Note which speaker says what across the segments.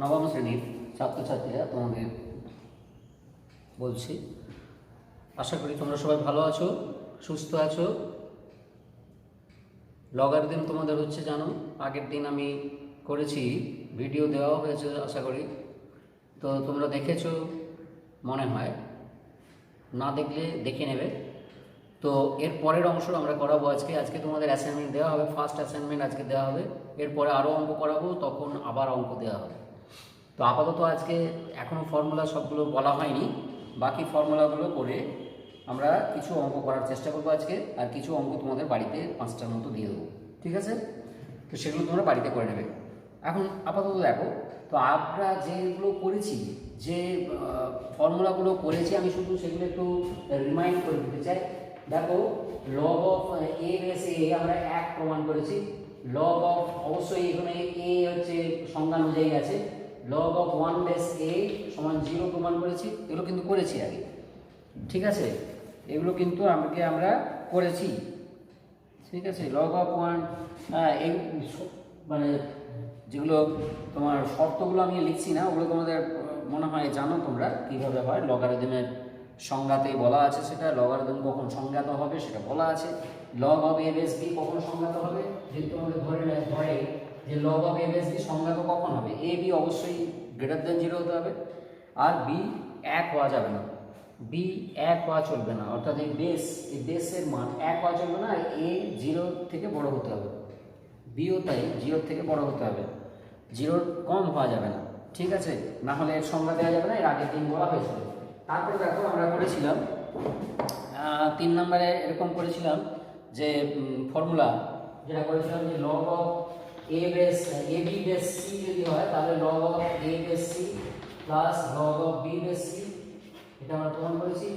Speaker 1: নবম শ্রেণীর ছাত্রছাত্রীরা তোমাদের বলছি, আশা করি তোমরা সবাই ভালো আছো, সুস্থ আছো। লগার দিন তোমাদের হচ্ছে জানো, আগের দিন আমি করেছি, ভিডিও দেওয়া হয়েছে আশা করি। তো তোমরা দেখেছো মনে হয়, না দেখলে দেখে নেবে। তো এর পরের অংশ আমরা করাবো আজকে তোমাদের অ্যাসাইনমেন্ট দেওয়া হবে, ফার্স্ট অ্যাসাইনমেন্ট আজকে দেওয়া হবে। এরপরে আরও অঙ্ক করাবো, তখন আবার অঙ্ক দেওয়া হবে। তো আপাতত আজকে এখনও ফর্মুলা সবগুলো বলা হয়নি, বাকি ফর্মুলাগুলো করে আমরা কিছু অঙ্ক করার চেষ্টা করবো আজকে, আর কিছু অঙ্ক তোমাদের বাড়িতে 5টার মতো দিয়ে দেবো, ঠিক আছে? তো সেগুলো তোমরা বাড়িতে করে নেবে। এখন আপাতত দেখো, তো আমরা যেগুলো করেছি, যে ফর্মুলাগুলো করেছি, আমি শুধু সেগুলো একটু রিমাইন্ড করে দিতে চাই। দেখো, লগ অফ এ বেস এ আমরা 1 প্রমাণ করেছি। লগ অফ, অবশ্যই এখানে এ হচ্ছে সংজ্ঞা অনুযায়ী আছে, লগ অফ 1 বেস এ সমান 0 প্রমাণ করেছি। এগুলো কিন্তু করেছি আগে, ঠিক আছে? এগুলো কিন্তু আমরা করেছি, ঠিক আছে? লগ অফ 1, এই মানে যেগুলো তোমার শর্তগুলো আমি লিখছি না, ওগুলো তোমাদের মনে হয় জানো তোমরা কীভাবে হয়। লগারিদমের সংজ্ঞাতেই বলা আছে, সেটা লগারিদম কখন সংজ্ঞাত হবে সেটা বলা আছে। Log of A base b কখন সংজ্ঞাত হবে, যদি তোমাদের ধরে যে log of A base b সংজ্ঞাত কখন হবে, এ বি অবশ্যই গ্রেটার দেন 0 হতে হবে, আর বি 1 হওয়া যাবে না, বি 1 হওয়া চলবে না, অর্থাৎ এই বেসের মান 1 হওয়া চলবে না, আর এ 0 থেকে বড় হতে হবে, বিও তাই 0 থেকে বড় হতে হবে, 0 কম হওয়া যাবে না, ঠিক আছে? না হলে এর সংজ্ঞা দেওয়া যাবে না, এর আগের দিন বলা হয়েছিল। তারপরে দেখো, আমরা করেছিলাম 3 নম্বরে এরকম করেছিলাম যে ফর্মুলা, যেটা করেছিলাম যে log of A B base C যদি হয়, তাহলে log of A base C plus log of B base C, এটা আমরা প্রমাণ করেছি।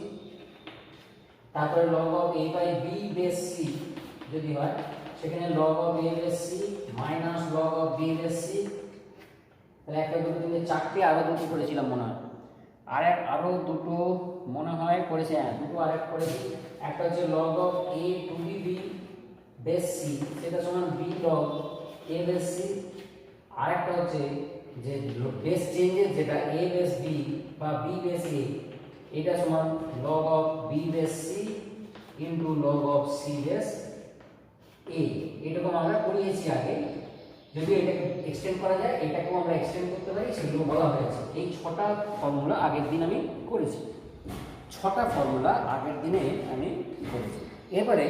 Speaker 1: তারপরে log of A by B base C যদি হয়, সেখানে log of A base C minus log of B base C. তাহলে 1 2 3 4টে, আরও দুটো করেছিলাম মনে হয়, আরও দুটো মনে হয় করেছি, হ্যাঁ দুটো আরেক করেছি। একটা হচ্ছে log of a to b b base c, সেটা সমান b log a base c. আরেকটা হচ্ছে যে বেস চেঞ্জের যেটা এ বেস বি বা বি বেস এ, এটা সমান log of B base c into log of c base a. এরকম আমরা করিয়েছি আগে, যদি এটাকে এক্সটেন্ড করা যায়, এটাকেও আমরা এক্সটেন্ড করতে পারি, সেগুলো বলা হয়েছে। এই 6টা ফর্মুলা আগের দিন আমি করেছি, 6টা ফর্মুলা আগের দিনে আমি করেছি। এবারে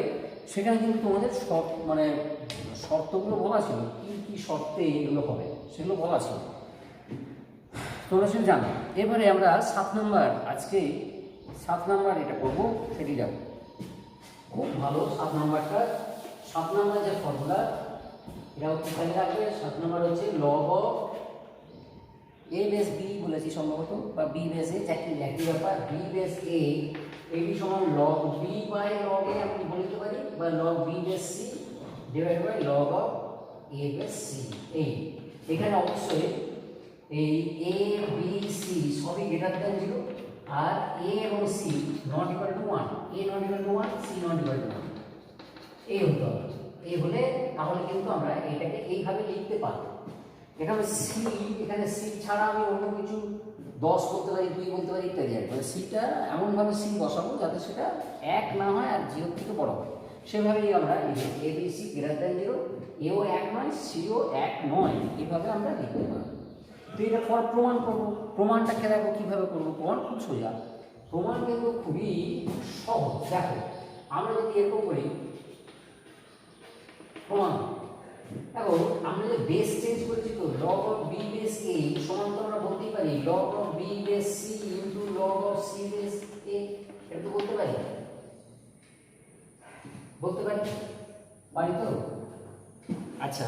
Speaker 1: সেখানে কিন্তু তোমাদের মানে শর্তগুলো বলা ছিল, কী কী শর্তে এগুলো হবে সেগুলো বলা ছিল, তোমরা সেটা জানো। এবারে আমরা 7 নম্বর, আজকে 7 নম্বর এটা করবো, সেটি যাবো। খুব ভালো 7 নম্বরটা। 7 নম্বর যে ফর্মুলা, এটা হচ্ছে খেয়াল রাখবে, 7 নম্বর হচ্ছে log of A base B বলেছি সম্ভবত, বা বি বেস এ, একই ব্যাপার, বি বেস এ এটি সমান log B by log A আমি বলতে পারি, বা log B base C divide by log of A base C. এখানে অবশ্যই এই এ বি সি সবই গ্রেটার দেন 0, আর এ এবং C not equal to 1, A not equal to 1, C not equal to 1, এই হতে হবে। এই হলে তাহলে কিন্তু আমরা এটাকে এইভাবে লিখতে পারবো। এখানে সি ছাড়া আমি অন্য কিছু 10 বলতে পারি, 2 বলতে পারি, ইত্যাদি। মানে সিটা এমনভাবে সি বসাবো যাতে সেটা 1 না হয় আর 0 থেকে বড় হয়, সেভাবেই আমরা এ বি সি গ্রেটার দেন 0, এও 1 নয়, সিও 1 নয়, এইভাবে আমরা লিখতে পারি। তো এটা প্রমাণ করবো। প্রমাণটাকে দেখো কীভাবে করবো, প্রমাণ খুব সোজা, প্রমাণ কিন্তু খুবই সহজ। দেখো, আমরা যদি এরকম করি প্রমাণ, দেখো আমরা যে বেস চেঞ্জ করেছি, তো log of B base a সমান তো আমরা বলতেই পারি log of B base c into log of c base a, এটা তো বলতে পারি, পারি তো? আচ্ছা,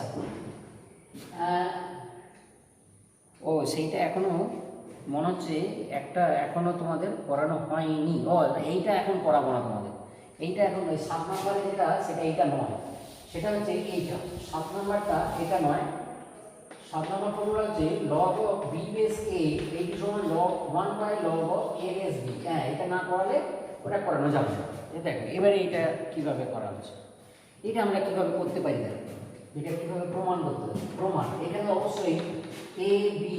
Speaker 1: ও সেইটা এখনো মনে হচ্ছে একটা এখনো তোমাদের করানো হয়নি। ও, এইটা এখন করাবো না তোমাদের, এইটা এখন ওই 7 নম্বরে যেটা, সেটা এইটা নয়, সেটা হচ্ছে এইটা 7 নম্বরটা, এটা নয়। 7 নম্বর ফর্মুলা হচ্ছে log of B base A এইটি সমান log 1 by log of A base B. হ্যাঁ, এটা না করালে ওটা করানো যাবে না। দেখো এবারে এটা কিভাবে করা হচ্ছে, এটা আমরা কিভাবে করতে পারি। দেখো এটা কিভাবে প্রমাণ করতে হবে? প্রমাণ এখানে অবশ্যই এ বি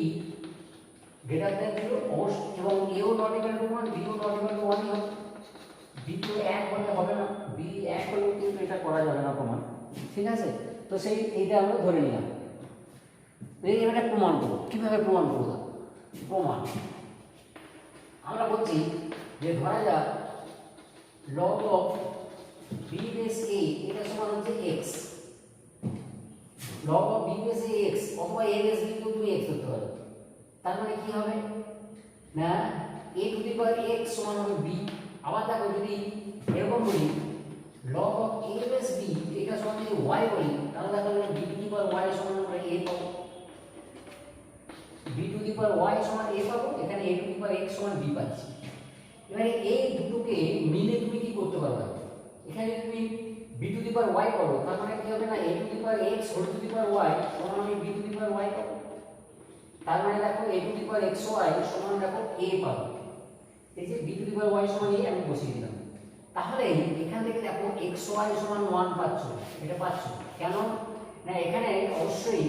Speaker 1: গ্রেটার দ্যান 0 অবশ্যই, এবং এও নট ইকুয়াল টু 1, বিও নট ইকুয়াল টু 1 হবে। বি তো 1 হলে হবে না, বি 1 হলেও কিন্তু এটা করা যাবে না প্রমাণ, ঠিক আছে? তো সেই এইটা আমরা ধরে নিলাম। এবারে প্রমাণ করব। কিভাবে প্রমাণ করব? প্রমাণ আমরা বলছি যে ধরা যাক log of b base a এটা সমান হচ্ছে x, log of b base a x অথবা a base b তুমি x করতে পারো। তার মানে কি হবে না a to the power x সমান হবে b। আবার দেখো যদি এরকম বলি log of a base b এটা সমান যদি y বলি, তাহলে দেখো b to the power y সমান আমরা a পাবো, b to the power y সমান a পাবো, এখানে a to the power x সমান b পাচ্ছি। এবারে এই দুটোকে মিলে তুমি কি করতে পারবে? এখানে তুমি b to the power y করো, তার মানে কি হবে না a to the power x whole to the power y সমান আমি b to the power y পাবো। তার মানে দেখো a to the power xy সমান দেখো a পাবো। এই যে b to the power y সমান a আমি বসিয়ে দিলাম। তাহলে এখান থেকে দেখো xy সমান 1 পাচ্ছ, এটা পাচ্ছ কেন না? এখানে অবশ্যই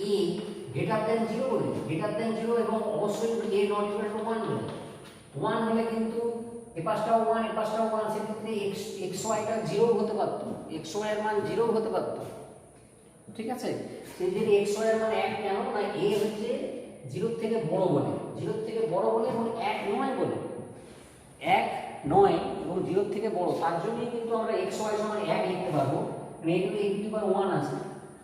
Speaker 1: a গ্রেটার দ্যান 0 বলে, গ্রেটার দ্যান 0 এবং অবশ্যই a নট ইকুয়াল টু 1 বলে। 1 হলে কিন্তু এ পাশটাও 1 এ পাশটাও 1, সেক্ষেত্রে xy টা 0 হতে পারত, xy এর মান 0 হতে পারত, ঠিক আছে? সেই যে xy এর মান 1 কেন না a হচ্ছে 0 থেকে বড় বলে, 0 থেকে বড় বলে এবং 1 নয় বলে, 1 নয় এবং 0 থেকে বড়, তার জন্যই কিন্তু আমরা xy সমান 1 লিখতে পারবো, মানে এগুলো a টু দি পাওয়ার 1 আছে,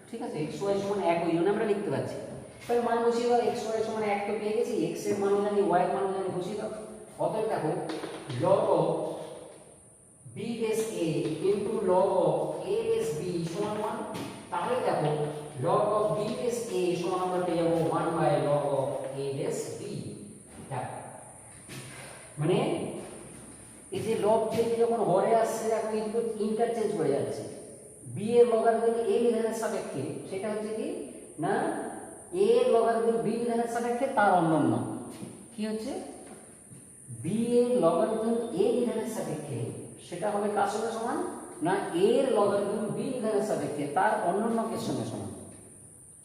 Speaker 1: ঠিক আছে? xy সমান 1 ওই জন্য আমরা লিখতে পারছি। তাহলে মান বসিয়ে দাও, xy সমান 1 তো পেয়ে গেছি, x এর মান জানি y এর মান জানি, বসিয়ে দাও। অতএব দেখো log of b base a into log of a base b সমান 1। তাহলে দেখো log of b base a সমান আমরা পেয়ে যাবো 1 by log of a base b। দেখো মানে এই যে লগ থেকে যখন হরে আসছে এখন কিন্তু ইন্টারচেঞ্জ হয়ে যাচ্ছে, b এর লগারিদম a বিধানের সাপেক্ষে, সেটা হচ্ছে কি না a এর লগারিদম b বিধানের সাপেক্ষে তার অন্যন্য কি হচ্ছে b এর লগারিদম a বিধানের সাপেক্ষে, সেটা হবে কার সঙ্গে সমান না a এর লগারিদম b বিধানের সাপেক্ষে তার অন্যন্যকের সঙ্গে সমান,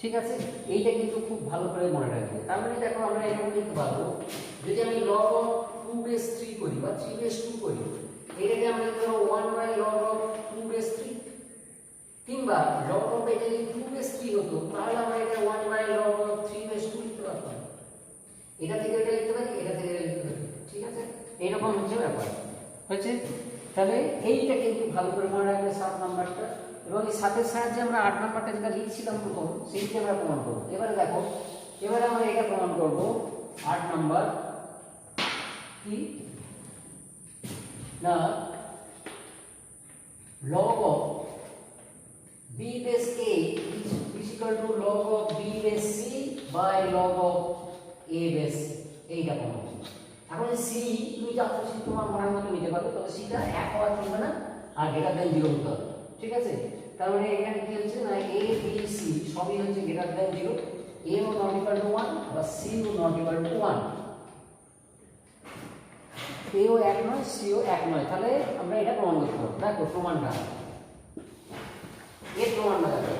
Speaker 1: ঠিক আছে? এইটা কিন্তু খুব ভালো করে মনে রাখবে। তার মানে দেখো আমরা এরকম লিখতে পারবো, যদি আমি log of 2 base 3 করি বা 3 base 2 করি, এটাকে আমরা লিখতে পারবো 1 by log of 2 base 3, কিংবা log of এটা যদি 2 base 3 হতো তাহলে আমরা এটা 1 by log of 3 base 2 লিখতে পারতাম। এটা থেকে এটা লিখতে পারি, এটা থেকে এটা লিখতে পারি, ঠিক আছে? এরকম হচ্ছে ব্যাপার হয়েছে। তাহলে এইটা কিন্তু ভালো করে মনে রাখবে 7 নাম্বারটা, এবং এই 7 এর সাহায্যে আমরা 8 নাম্বারটা যেটা লিখছিলাম প্রথম সেইটা আমরা প্রমাণ করব। এবারে দেখো এবারে আমরা এটা প্রমাণ করব 8 নাম্বার কি না log of b base a is equal to log of b base c by log of a base c, এইটা প্রমাণ করব। এখন c তুমি যা খুশি তোমার মনের মতো নিতে পারো, তবে c টা 1 হওয়া চলবে না আর গ্রেটার দ্যান 0 হতে হবে, ঠিক আছে? তার মানে এখানে কি হচ্ছে না a b c সবই হচ্ছে গ্রেটার দ্যান 0, a ও নট ইকুয়াল টু 1 বা c ও নট ইকুয়াল টু 1, a ও 1 নয় c ও 1 নয়। তাহলে আমরা এটা প্রমাণ করতে পারবো। দেখো প্রমাণটা, এর প্রমাণটা দেখো,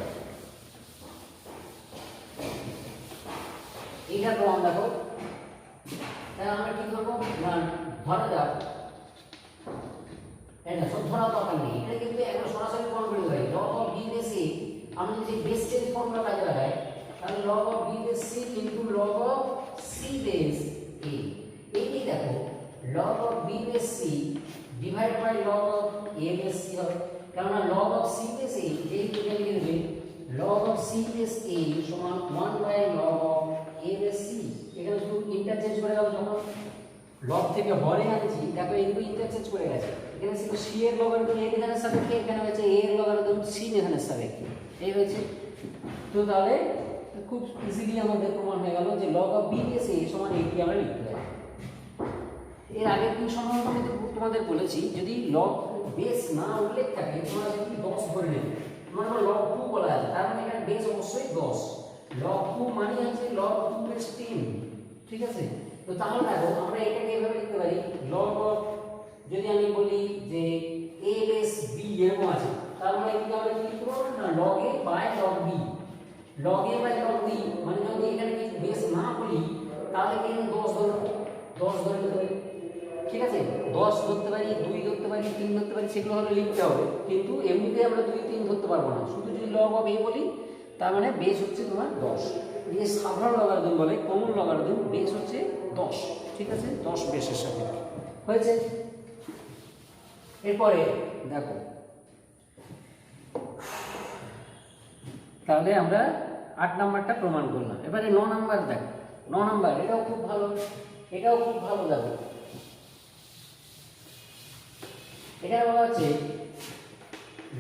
Speaker 1: এইটা প্রমাণ দেখো। তাহলে আমরা কি করবো না ধরা যাক এটা সব ধরা দরকার নেই, এটা কিন্তু একবার সরাসরি প্রমাণ করে দেয়। log of b base a আমরা যদি বেস চেঞ্জ ফর্মুলা কাজে লাগাই, তাহলে log of b base c into log of c base a, এইটাই দেখো log of b base c divide by log of a base c হবে, কারণ log of c base a এই দুটো লিখে দেবে log of c base a সমান 1 by log of a base c। এখানে শুধু ইন্টারচেঞ্জ করে গেল, যখন লগ থেকে হরে আনছি দেখো এইগুলো ইন্টারচেঞ্জ করে গেছে। এখানে ছিল c এর লগারিদম a বিধানের সাপেক্ষে, এখানে হচ্ছে a এর লগারিদম c বিধানের সাপেক্ষে, এই হয়েছে। তো তাহলে খুব ইজিলি আমাদের প্রমাণ হয়ে গেল যে log of b base a সমান এইটি আমরা লিখতে পারি। এর আগের দিন সম্বন্ধে আমি তোমাদের বলেছি যদি লগ বেস না উল্লেখ থাকে তোমরা যদি 10 ধরে নেবে, মানে log 2 বলা আছে, তার মানে এখানে বেস অবশ্যই 10, log 2 মানে হচ্ছে log 2 বেস 10, ঠিক আছে? তো তাহলে দেখো আমরা এটাকে এভাবে লিখতে পারি log of, যদি আমি বলি যে a বেস b এরকম আছে তার মানে এদিকে আমরা কি করব না log a by log b, log a by log b মানে যদি এখানে কিছু বেস না বলি তাহলে কি 10 ধরব, 10 ধরে নিতে পারি, ঠিক আছে 10 ধরতে পারি, 2 ধরতে পারি, 3 ধরতে পারি, সেগুলো হলে লিখতে হবে, কিন্তু এমনিতে আমরা 2 3 ধরতে পারবো না, শুধু যদি log of a বলি তার মানে বেস হচ্ছে তোমার 10। এই সাধারণ লগারিদম বলে, কমন লগারিদম, বেস হচ্ছে 10, ঠিক আছে 10 বেসের সাথে হয়েছে। এরপরে দেখো তাহলে আমরা 8 নাম্বারটা প্রমাণ করলাম। এবারে 9 নাম্বার দেখো, 9 নাম্বার এটাও খুব ভালো, এটাও খুব ভালো দেখো। এটা বলা হচ্ছে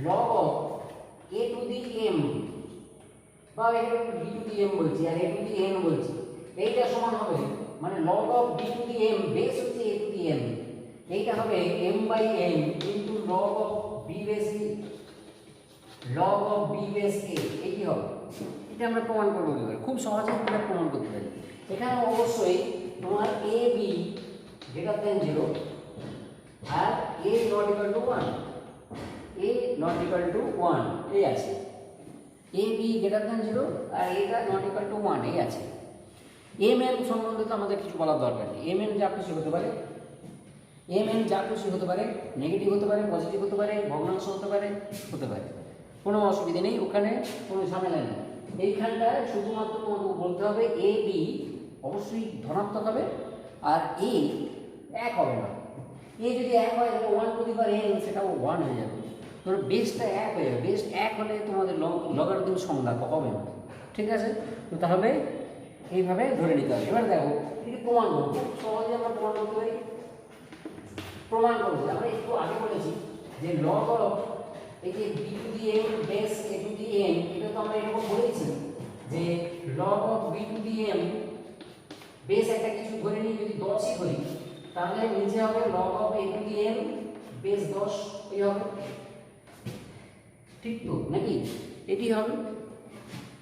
Speaker 1: log of a to the m বা এখানে b to the m বলছি আর a to the n বলছি, এইটা সমান হবে মানে log of b to the m base হচ্ছে a to the n, এইটা হবে m by n into log of b base a, log of b base a, এই কি হবে এটা আমরা প্রমাণ করব এবার, খুব সহজে আমরা প্রমাণ করতে পারি। এখানে অবশ্যই তোমার a b greater than 0 R a not equal to 1, a not equal to 1 এই আছে, a b greater than 0 আর এটা not equal to 1 এই আছে। mn সম্বন্ধে তো আমাদের কিছু বলার দরকার নেই, mn যা খুশি হতে পারে, mn যা খুশি হতে পারে, নেগেটিভ হতে পারে, পজিটিভ হতে পারে, ভগ্নাংশ হতে পারে, কোনো অসুবিধা নেই, ওখানে কোনো ঝামেলা নেই। এইখানটা শুধুমাত্র তোমাকে বলতে হবে a b অবশ্যই ধনাত্মক হবে আর a 1 হবে না, a যদি 1 হয় তাহলে 1 টু দি পাওয়ার n সেটাও 1 হয়ে যাবে, তোর বেসটা 1 হয়ে যাবে, বেস 1 হলে তোমাদের লগারিদম সংজ্ঞা হবে না, ঠিক আছে। তো তাহলে এইভাবে ধরে নিতে হবে। এবার দেখো এটা প্রমাণ করব, খুব সহজে আমরা প্রমাণ করতে পারি, প্রমাণ করব আমরা একটু আগে বলেছি যে log of এই যে b to the m base a to the n, এটা তো আমরা এরকম বলেছি যে log of b to the m base একটা কিছু ধরে নিই যদি 10ই ধরি তাহলে নিচে হবে log of a to the m base 10 এই হবে, ঠিক তো নাকি এটি হবে।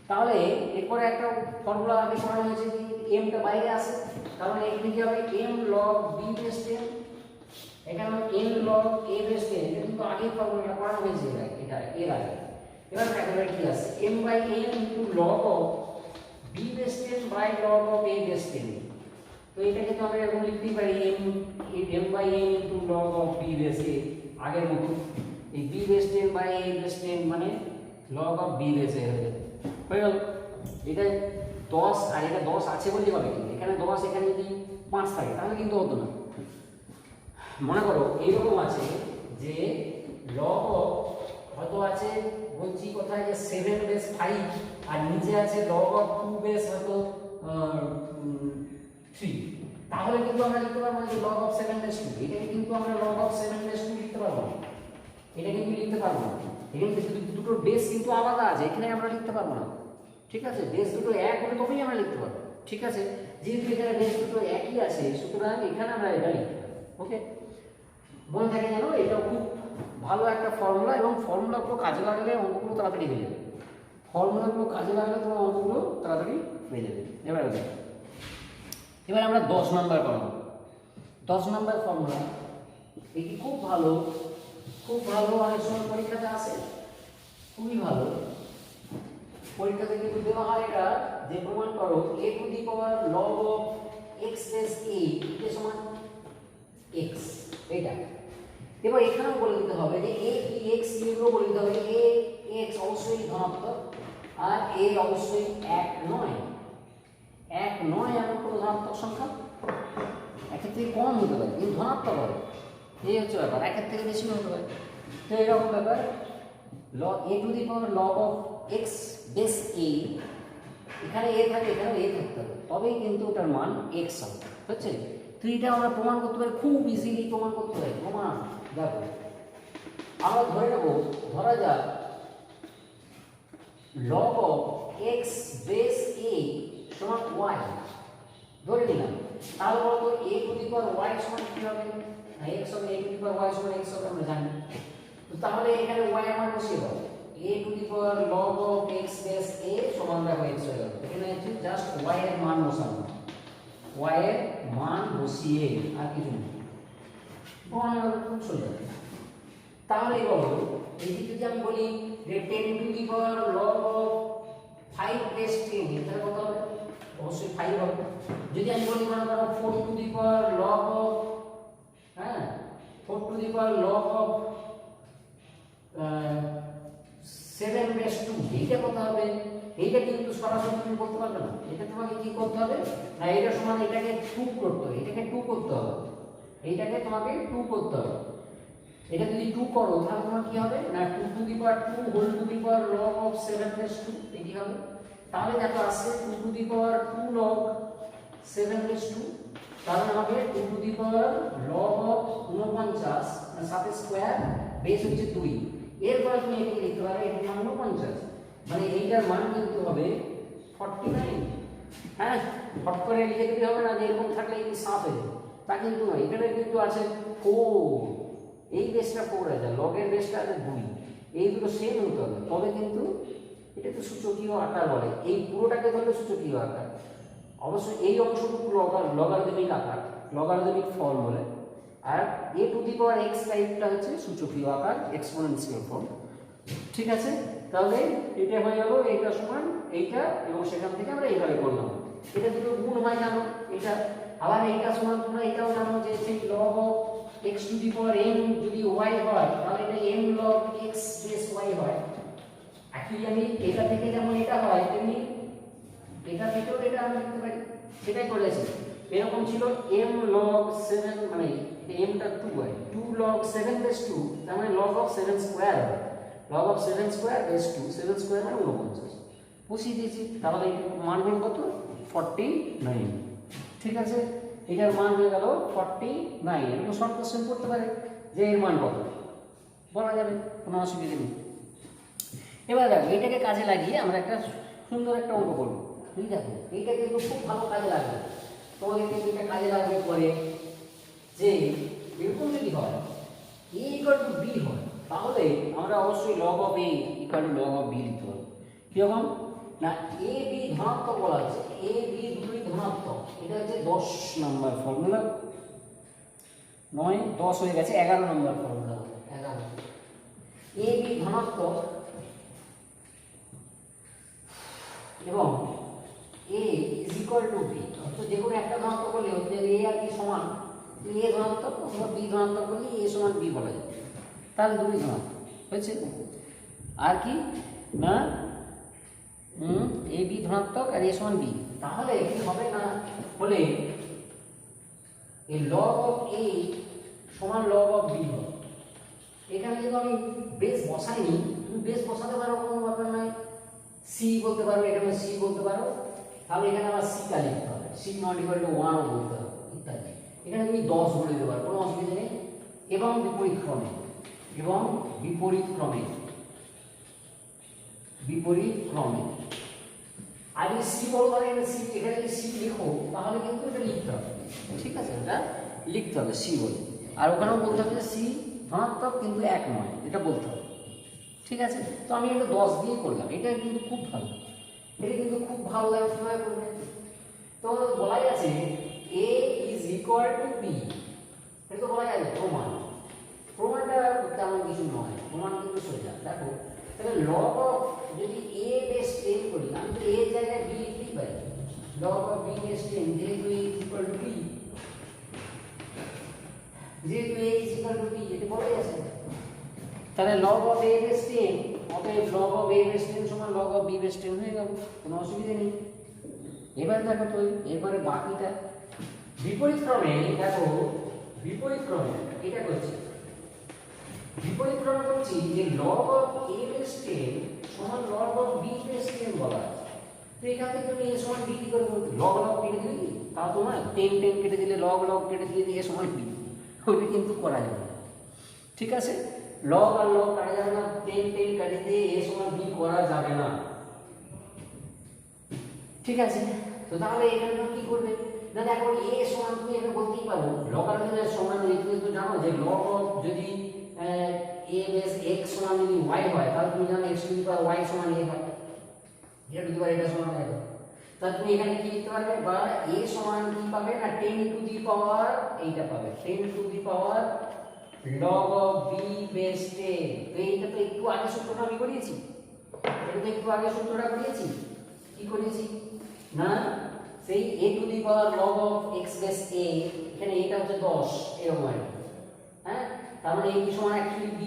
Speaker 1: তাহলে এরপরে একটা ফর্মুলা আগে পড়ানো হয়েছে যে m টা বাইরে আসে, তার মানে এখানে কি হবে m log b বেস 10, এখানে হবে n log a বেস 10, এটা কিন্তু আগে ফর্মুলাটা পড়ানো হয়েছে এটা এর আগে। এবার দেখো এটা কি আছে m by n into log of b base 10 by log of a base 10, তো এটাকে তো আমরা এরকম লিখতে পারি m by n into log of b base a, আগের মতো এই b base 10 by a base 10 মানে log of b base a হয়ে যাবে, হয়ে গেল। এটা 10 আর এটা 10 আছে বলতে হবে, কিন্তু এখানে 10 এখানে যদি 5 থাকে তাহলে কিন্তু হতো না। মনে করো এইরকম আছে যে log of কত আছে বলছি কোথায় যে 7 বেস 5 আর নিচে আছে log of 2 বেস হয়তো 3, তাহলে কিন্তু আমরা লিখতে পারবো যে log of 7 বেস 2, এটাকে কিন্তু আমরা log of 7 বেস 2 লিখতে পারবো না, এটা কিন্তু লিখতে পারবো না, এখানে দুটো বেস কিন্তু আলাদা আছে, এখানে আমরা লিখতে পারবো না, ঠিক আছে বেস দুটো এক হলে তবেই আমরা লিখতে পারবো, ঠিক আছে। যেহেতু এখানে বেস দুটো একই আছে সুতরাং এখানে আমরা এটা লিখতে পারবো, ওকে। মনে থাকে জানো এটা খুব ভালো একটা ফর্মুলা, এবং ফর্মুলাগুলো কাজে লাগালে অঙ্কগুলো তাড়াতাড়ি হয়ে যাবে, ফর্মুলাগুলো কাজে লাগালে তোমার অঙ্কগুলো তাড়াতাড়ি হয়ে যাবে। এবার আমরা 10 নাম্বার করাবো, 10 নাম্বার ফর্মুলা, এটি খুব ভালো, খুব ভালো, অনেক সময় পরীক্ষাতে আসে, খুবই ভালো, পরীক্ষাতে কিন্তু দেওয়া হয় এটা যে প্রমাণ করো a to the power log of x base a এটা সমান x, এটা। এবার এখানেও বলে দিতে হবে যে a কি x এগুলো বলে দিতে হবে, a x অবশ্যই ধনাত্মক আর a অবশ্যই 1 নয়, 1 নয় এমন কোনো ধনাত্মক সংখ্যা, একের থেকে কম হতে পারে কিন্তু ধনাত্মক হবে, এই হচ্ছে ব্যাপার, একের থেকে বেশি হতে পারে। তো এরকম ব্যাপার log a to the power log of x base a, এখানে a থাকে এখানে a থাকতে হবে তবেই কিন্তু ওটার মান x হবে, বুঝছে। তো এটা আমরা প্রমাণ করতে পারি, খুব ইজিলি প্রমাণ করতে পারি। প্রমাণ দেখো আমরা ধরে নেব, ধরা যাক log of x base a সমান y ধরে নিলাম, তাহলে বলতো a to the power y সমান কি হবে, x হবে, a to the power y সমান x হবে আমরা জানি, তো তাহলে এখানে y এর মান বসিয়ে দাও, a to the power log of x base a সমান দেখো x হয়ে গেল, এখানে হচ্ছে জাস্ট y এর মান বসানো, y এর মান বসিয়ে আর কিছু না, প্রমাণ খুব সোজা। তাহলে বলো এইদিকে যদি আমি বলি যে 10 to the power log of 5 base 10, এটা কত হবে? অবশ্যই 5 হবে। যদি আমি বলি মনে করো 4 two the power log of 4 two the power log of 7 base 2, এইটা কত হবে? এইটা কিন্তু সরাসরি তুমি বলতে পারবে না, এটা তোমাকে কি করতে হবে না এটা সমান এটাকে 2 করতে হবে, এটাকে 2 করতে হবে, এইটাকে তোমাকে 2 করতে হবে। এটা যদি 2 করো তাহলে তোমার কি হবে না 2 to the power 2 whole to the power log of 7 base 2, এই হবে। তাহলে দেখো আসছে 2 to the power 2 log 7 base 2, তাহলে হবে 2 to the power log of 49 মানে 7 স্কয়ার বেস হচ্ছে 2। এরপর তুমি এটাকে লিখতে পারো এটা 49, মানে এইটার মান কিন্তু হবে 49। হ্যাঁ, হট করে লিখে দিতে হবে না যে এরকম থাকলে এই সাফ হয়ে যাবে, তা কিন্তু নয়। এখানে কিন্তু আছে 4, এই বেসটা 4 আছে, লগের বেসটা আছে 2, এই দুটো সেম হতে হবে, তবে কিন্তু এটা তো সূচকীয় আকার বলে, এই পুরোটাকে ধরলে সূচকীয় আকার। অবশ্যই এই অংশটুকু লগারিদমিক আকার, লগারিদমিক ফর্ম বলে। আর a to the power x টাইপটা হচ্ছে সূচকীয় আকার, এক্সপোনেনশিয়াল ফর্ম। ঠিক আছে, তাহলে এটা হয়ে গেল এইটা সমান এইটা, এবং সেখান থেকে আমরা এইভাবে করলাম। এটা দুটো গুণ হয় জানো এটা, আবার এইটা সমান তোমরা এটাও জানো যে সেই log of x to the power m যদি y হয় তাহলে এটা m log x base y হয়। অ্যাকচুয়ালি আমি এটা থেকে যেমন এটা হয় তেমনি এটা থেকেও এটা আমরা লিখতে পারি, সেটাই করেছি। এরকম ছিল m log 7, মানে m টা 2 হয়, 2 log 7 বেস 2, তার মানে log of 7 স্কয়ার হবে, log of 7 square base 2, 7 square মানে 49 বসিয়ে দিয়েছি। তাহলে এর মান হলো কত? 49। ঠিক আছে, এটার মান হয়ে গেল 49। এরকম শর্ট কোশ্চেন করতে পারে যে এর মান কত, বলা যাবে, কোনো অসুবিধা নেই। এবার দেখো এইটাকে কাজে লাগিয়ে আমরা একটা সুন্দর একটা অঙ্ক করব। ঠিক আছে, এইটা কিন্তু খুব ভালো কাজে লাগবে তোমাদের, কিন্তু এটা কাজে লাগবে পরে। যে এরকম যদি হয় a ইকুয়াল টু b হয় তাহলে আমরা অবশ্যই log of a equal to log of b লিখতে হবে। কিরকম না a b ধনাত্মক বলা আছে, a b দুটোই ধনাত্মক, এটা হচ্ছে 10 নম্বর ফর্মুলা, 9 10 হয়ে গেছে, 11 নম্বর ফর্মুলা, 11 a b ধনাত্মক এবং a is equal to b, তো যে কোনো একটা ধনাত্মক হলে হচ্ছে a আর b সমান, a ধনাত্মক অথবা b ধনাত্মক হলে a সমান b বলা যায়, তাহলে দুটোই ধনাত্মক হয়েছে। আর কি না a b ধনাত্মক আর a সমান b, তাহলে কি হবে না বলে এই log of a সমান log of b হবে। এখানে যদি আমি বেস বসাইনি, তুমি বেস বসাতে পারো, কোনো ব্যাপার নয়, c বলতে পারো, এখানে c বলতে পারো, তাহলে এখানে আবার c টা লিখতে হবে, c নট ইকুয়াল টু 1 ও বলতে হবে ইত্যাদি। এখানে তুমি 10 বলে দিতে পারো, কোনো অসুবিধা নেই। এবং বিপরীত ক্রমে, এবং বিপরীত ক্রমে, বিপরীত ক্রমে। আর যদি c বলো তাহলে এখানে যদি c লিখো তাহলে কিন্তু এটা লিখতে হবে। ঠিক আছে, এটা লিখতে হবে c বলে, আর ওখানেও বলতে হবে যে c ধনাত্মক কিন্তু 1 নয়, এটা বলতে হবে। ঠিক আছে, তো আমি এটা 10 দিয়ে করলাম, এটা কিন্তু খুব ভালো, এটা কিন্তু খুব ভালো লাগে কিভাবে করবে। তো বলাই আছে a is equal to b, এটা তো বলা যায় প্রমাণ, প্রমাণটা তেমন কিছু নয়, প্রমাণ কিন্তু সোজা। দেখো তাহলে log of যদি a বেস 10 করি, আমি তো a এর জায়গায় b লিখতেই পারি, log of b বেস 10 যেহেতু a is equal to b, যেহেতু a is equal to b, এটা বলাই আছে। তাহলে log of a বেস 10, অতএব log of a বেস 10 সমান log of b বেস 10 হয়ে গেল, কোনো অসুবিধা নেই। এবার দেখো তো এবারে বাকিটা বিপরীত ক্রমে, দেখো বিপরীত ক্রমে এটা করছি, বিপরীত ক্রমে করছি যে log of a বেস 10 সমান log of b বেস 10 বলা আছে। তো এখান থেকে তুমি a সমান b কি করে বলতে, log log কেটে দিলে কি তা তো নয়, 10 10 কেটে দিলে log log কেটে দিলে a সমান b, ওইটা কিন্তু করা যাবে না। ঠিক আছে, log আর log কাটা যাবে না, 10 10 কেটে দিয়ে a সমান b করা যাবে না। ঠিক আছে, তো তাহলে এখানে কি করবে না, দেখো a সমান তুমি এখানে বলতেই পারো লগারিদমের সমান, তুমি তো জানো যে log of যদি a বেস x সমান যদি y হয় তাহলে তুমি জানো x to the power y সমান a হয়, এটা টু দি পাওয়ার এটা সমান a হয়। তাহলে তুমি এখানে কি লিখতে পারবে, বা a সমান কি পাবে না 10 টু দি পাওয়ার এইটা পাবে, 10 to the power log of B base 10। তো এইটা তো একটু আগে সূত্রটা আমি করিয়েছি, এটা তো একটু আগে সূত্রটা করিয়েছি। কি করেছি না, সেই a to the power log of x base a, এখানে এটা হচ্ছে 10 এরকম আর কি। হ্যাঁ, তার মানে a সমান অ্যাকচুয়ালি b,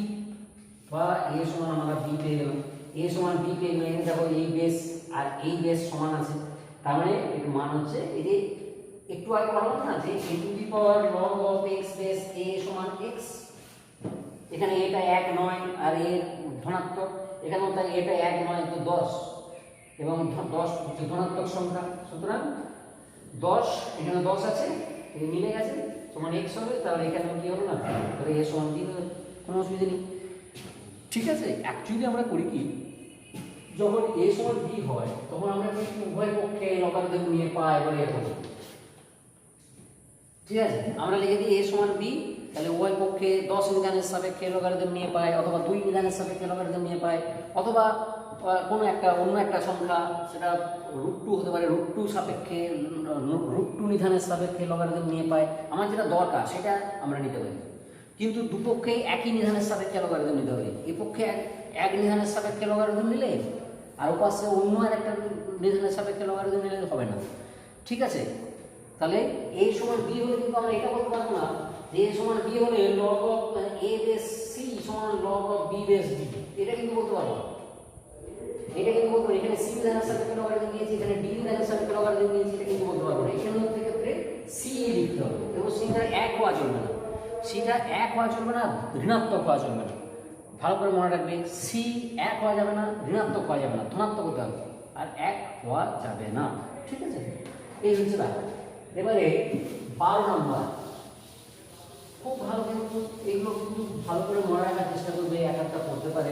Speaker 1: বা a সমান আমরা b পেয়ে গেলাম। a সমান b পেয়ে গেলাম, এখানে দেখো এই বেস আর এই বেস সমান আছে, তার মানে এর মান হচ্ছে এই যে একটু আগে বললাম না যে a to the power log of x base a সমান x, এখানে এটা 1 নয় আর এর ধনাত্মক, এখানেও তাই এটা 1 নয় তো 10, এবং 10 হচ্ছে ধনাত্মক সংখ্যা, সুতরাং 10 এখানে 10 আছে, এই মিলে গেছে সমান x হবে, তাহলে এখানে কি হলো না, তাহলে a সমান b হবে, কোনো অসুবিধা নেই। ঠিক আছে, অ্যাকচুয়ালি আমরা করি কি, যখন a সমান b হয় তখন আমরা কিন্তু উভয় পক্ষে লগারিদম নিয়ে পাই বলে এরকম। ঠিক আছে, আমরা লিখে দিই a সমান b, তাহলে উভয় পক্ষে 10 নিধানের সাপেক্ষে লগারিদম নিয়ে পাই, অথবা 2 নিধানের সাপেক্ষে লগারিদম নিয়ে পাই, অথবা কোনো একটা অন্য একটা সংখ্যা, সেটা √2 হতে পারে, √2 সাপেক্ষে √2 নিধানের সাপেক্ষে লগারিদম নিয়ে পাই। আমার যেটা দরকার সেটা আমরা নিতে পারি, কিন্তু দুপক্ষেই একই নিধানের সাপেক্ষে লগারিদম নিতে হবে। এই পক্ষে এক নিধানের সাপেক্ষে লগারিদম নিলে আর ওপাশে অন্য আর একটা নিধানের সাপেক্ষে লগারিদম নিলে হবে না। ঠিক আছে, তাহলে a সমান b হলে কিন্তু আমরা এটা বলতে পারবো না যে a সমান b হলে log of a base c সমান log of b base d, এটা কিন্তু বলতে পারবো না। এটা কিন্তু বলতে পারি, এখানে c নিধানের সাপেক্ষে লগারিদম নিয়েছি, এখানে d নিধানের সাপেক্ষে লগারিদম নিয়েছি, এটা কিন্তু বলতে পারবো না। এখানে ক্ষেত্রে c লিখতে হবে, এবং cটা 1 হওয়া চলবে না, cটা 1 হওয়া চলবে না, ঋণাত্মক হওয়া চলবে না। ভালো করে মনে রাখবে, c 1 হওয়া যাবে না, ঋণাত্মক হওয়া যাবে না, ধনাত্মক হতে হবে, আর 1 হওয়া যাবে না। ঠিক আছে, এই হচ্ছে ব্যাপার। এবারে 12 নম্বর, খুব ভালো, কিন্তু এগুলো কিন্তু ভালো করে মনে রাখার চেষ্টা করবে, এক একটা পড়তে পারে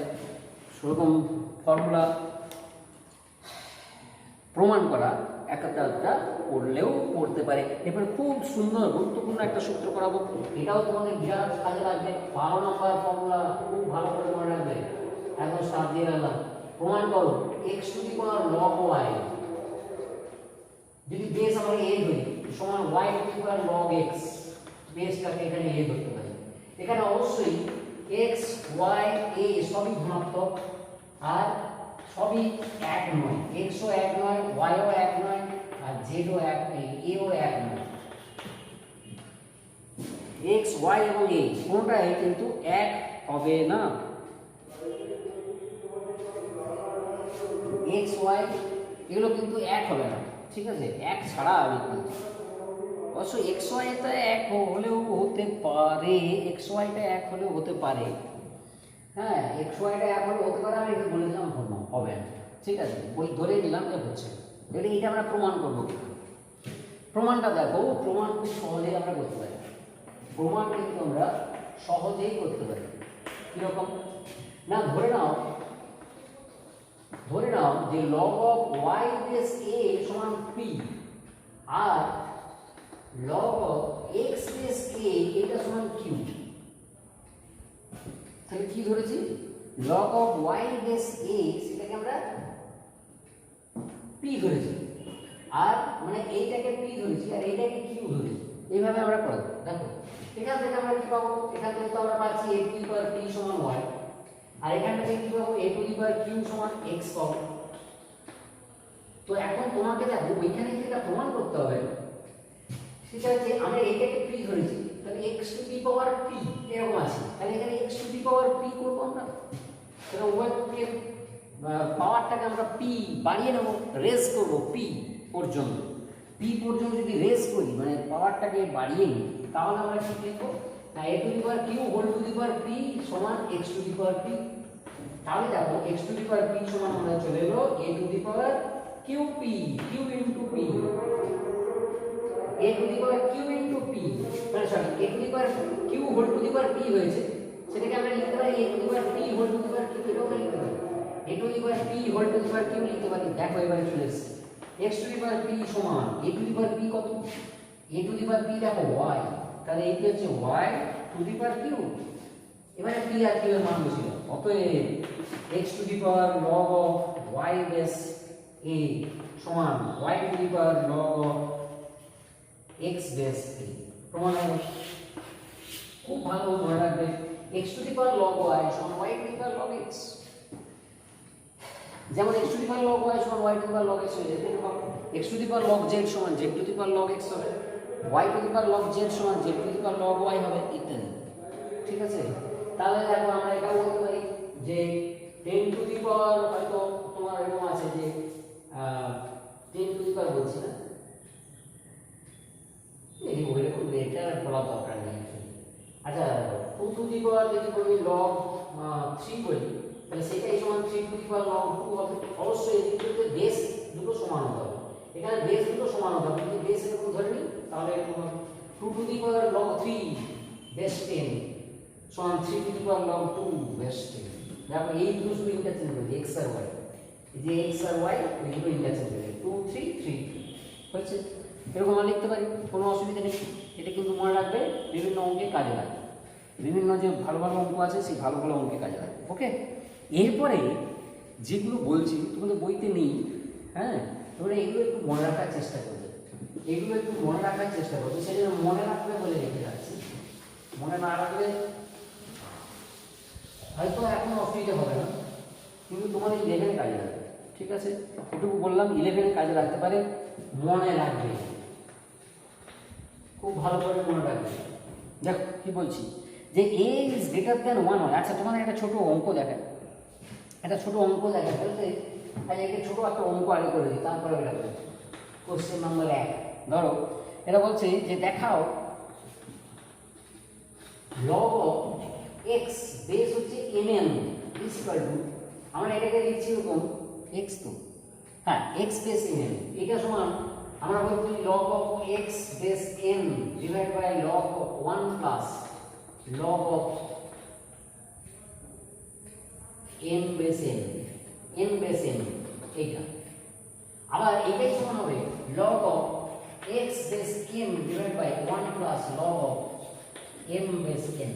Speaker 1: সেরকম ফর্মুলা প্রমাণ করা এক একটা পড়লেও পড়তে পারে। এবার খুব সুন্দর গুরুত্বপূর্ণ একটা সূত্র করাবো, এটাও তোমাদের বিরাট কাজে লাগবে। 12 নম্বর ফর্মুলা খুব ভালো করে মনে রাখবে, একদম স্টার্ট দিয়ে রাখলাম। প্রমাণ করো x to the power log y, যদি বেস আমরা a ধরি, সমান y to the power log x, বেসটাকে এখানে a ধরতে পারি। এখানে অবশ্যই x y a সবই ধনাত্মক, আর সবই 1 নয়, x ও 1 নয়, y ও 1 নয়, আর z ও 1 নেই, a ও 1 নয়। x y এবং a কোনটাই কিন্তু 1 হবে না। x y এগুলো কিন্তু 1 হবে না, ঠিক আছে, 1 ছাড়া হবে কিন্তু। অবশ্য x y টা 1 হলেও হতে পারে, x y টা 1 হলেও হতে পারে, হ্যাঁ, x y টা 1 হলেও হতে পারে, আমি একটু বলে দিলাম হবে না। ঠিক আছে, বই ধরে নিলাম যে হচ্ছে, তাহলে এটা আমরা প্রমাণ করবো। প্রমাণটা দেখো, প্রমাণ খুব সহজেই আমরা করতে পারি, প্রমাণ কিন্তু আমরা সহজেই করতে পারি। কিরকম না, ধরে নাও যে log of y base a সমান p, আর log of x base a এটা সমান q। তাহলে কি ধরেছি, log of y base a সেটাকে আমরা p ধরেছি, আর মানে এইটাকে p ধরেছি আর এইটাকে q ধরেছি, এইভাবে আমরা করব। দেখো এখান থেকে আমরা কি পাবো, এখান থেকে তো আমরা পাচ্ছি a to the power p সমান y, আর এখান থেকে কি পাবো, a to the power q সমান x পাবো। তো এখন তোমাকে দেখো ওইখানে যেটা প্রমাণ করতে হবে সেটা হচ্ছে আমরা এইটাকে p ধরেছি, তাহলে x to the power p এরকম আছে, তাহলে এখানে x to the power p করব আমরা। তাহলে উভয় পক্ষের পাওয়ারটাকে আমরা p বাড়িয়ে নেব, রেজ করব p পর্যন্ত। p পর্যন্ত যদি রেজ করি, মানে পাওয়ারটাকে বাড়িয়ে নিই, তাহলে আমরা কি লিখব না, a to the power q whole to the power p সমান x to the power p। তাহলে দেখো x to the power p সমান আমরা চলে এলো a to the power qp, q into p, a to the power q into p, মানে sorry a to the power q whole to the power p হয়েছে, সেটাকে আমরা লিখতে পারি a to the power p whole to the power q, এটাও আমরা লিখতে পারি a to the power p whole to the power q লিখতে পারি। দেখো এবারে চলে এসেছে x to the power p সমান a to the power p কত, a to the power p দেখো y, তাহলে এইটা হচ্ছে y to the power q। এবারে p আর q এর মান বসিয়ে দাও, অতএব x to the power log of y base a সমান y to the power log of x base a। প্রমাণ হলো খুব ভালো মনে রাখবে, x to the power log y সমান y to the power log x। যেমন x to the power log y সমান y to the power log x হয়ে যাবে, এরকম x to the power log z সমান z two the power log x হবে, y to the power log z সমান z two the power log y হবে ইত্যাদি। ঠিক আছে, তাহলে দেখো আমরা এটা বলতে পারি যে 10 টু দি পাওয়ার হয়তো তোমার এরকম আছে যে 10 টু দি পাওয়ার বলছি না, এই ওইরকম এটা বলা দরকার নেই। আচ্ছা 2 টু দি পাওয়ার যদি বলি log 3 বলি, তাহলে সেটাই সমান 3 টু দি পাওয়ার log 2 হবে। অবশ্যই এই দুটোতে বেস দুটো সমান হতে হবে, এখানে বেস দুটো সমান হতে হবে, যদি বেস এরকম ধরে নিই তাহলে এরকম হবে 2 to the power log 3 base 10 সমান 3 two the power log 2 base 10। দেখো এই দুটো শুধু ইন্টারচেঞ্জ করবে x আর y, এই যে x আর y এই দুটো ইন্টারচেঞ্জ করবে 2 3 3 হচ্ছে, এরকম আমরা লিখতে পারি, কোনো অসুবিধা নেই। এটা কিন্তু মনে রাখবে বিভিন্ন অঙ্কে কাজে লাগে, বিভিন্ন যে ভালো ভালো অঙ্ক আছে সেই ভালো ভালো অঙ্কে কাজে লাগে। ওকে, এরপরে যেগুলো বলছি তোমাদের বইতে নেই, হ্যাঁ, তোমরা এগুলো একটু মনে রাখার চেষ্টা করবে, এগুলো একটু মনে রাখার চেষ্টা করবে, সেটা মনে রাখবে বলে রেখে যাচ্ছি। মনে না রাখলে হয়তো এখন অসুবিধা হবে না, কিন্তু তোমার 11 কাজে লাগবে। ঠিক আছে, এটুকু বললাম, 11 কাজে লাগতে পারে, মনে রাখবে, খুব ভালো করে মনে রাখবে। দেখো কি বলছি, যে a ইজ গ্রেটার দ্যান 1 হয়। আচ্ছা তোমার একটা ছোট অঙ্ক দেখায়, একটা ছোট অঙ্ক দেখায়, বলতে আচ্ছা একটা ছোট একটা অঙ্ক আগে করে দিই, তারপরে এটা করে কোশ্চেন নাম্বার 1। ধরো এটা বলছে যে দেখাও log of x বেস হচ্ছে mn ইজ ইকুয়াল টু, আমরা এটাকে লিখছি এরকম x, তো হ্যাঁ x বেস mn, এটা সমান আমরা বলছি log of x base n divide by log of 1 plus log of n base n base n, এইটা আবার এইটাই সমান হবে log of x base m divide by 1 plus log of m base n।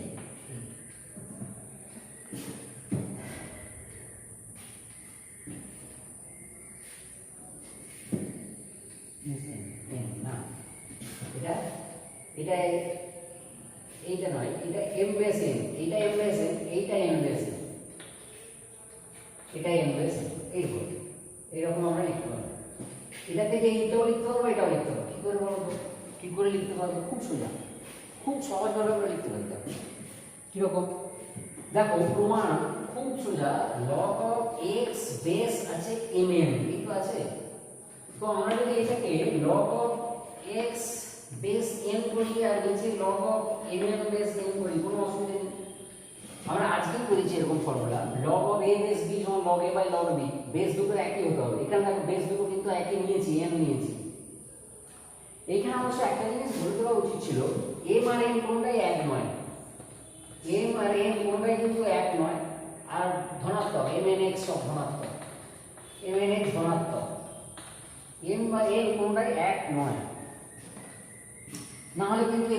Speaker 1: না এটা এটা এইটা নয়, এটা m বেস n, এইটা m বেস n, এইটা m বেস n, এটা m বেস n, এইরকম আমরা লিখতে পারবো। এটা থেকে এইটাও লিখতে পারবো, এটাও লিখতে পারবো। কি করে বলবো, কি করে লিখতে পারবো? খুব সোজা, খুব সহজভাবে আমরা লিখতে পারি। কিরকম দেখো, প্রমাণ খুব সোজা, log of x বেস আছে mn, এই তো আছে, তো আমরা যদি এটাকে log of x base n করি আর নিচে log of mn base n করি, কোনো অসুবিধা নেই। আমরা আজকেই করেছি এরকম formula, log of a base b সমান log a by log b, base দুটো একই হতে হবে। এখানে দেখো বেস দুটো কিন্তু একই নিয়েছি, m নিয়েছি। এইখানে অবশ্য একটা জিনিস বলে দেওয়া উচিত ছিল, m আর n কোনটাই এক নয়, m আর n কোনটাই কিন্তু এক নয়, আর ধনাত্মক mnx সব ধনাত্মক, mnx ধনাত্মক, m বা n কোনটাই এক নয়, না হলে কিন্তু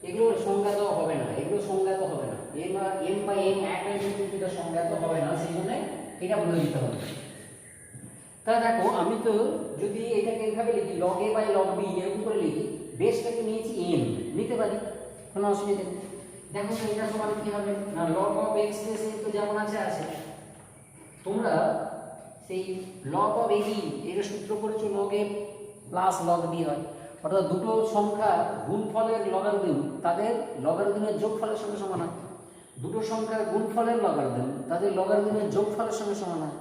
Speaker 1: এগুলো সংজ্ঞাত হবে না, এগুলো সংজ্ঞাত হবে না। m বা n এক নয় কিন্তু এটা সংজ্ঞাত হবে না, সেই জন্য এটা বলে দিতে হবে। তা দেখো, আমি তো যদি এটাকে এইভাবে লিখি log a by log b এরকম করে লিখি, বেসটাকে নিয়েছি n, নিতে পারি, কোনো অসুবিধা নেই। দেখো তো এটা সমান কি হবে না, log of x base n তো যেমন আছে আছে, তোমরা সেই log of a b এর সূত্র করেছো log a plus log b হয়, অর্থাৎ দুটো সংখ্যা গুণফলের লগারিদম তাদের লগারিদমের যোগফলের সঙ্গে সমান হয়, দুটো সংখ্যার গুণফলের লগারিদম তাদের লগারিদমের যোগফলের সঙ্গে সমান হয়।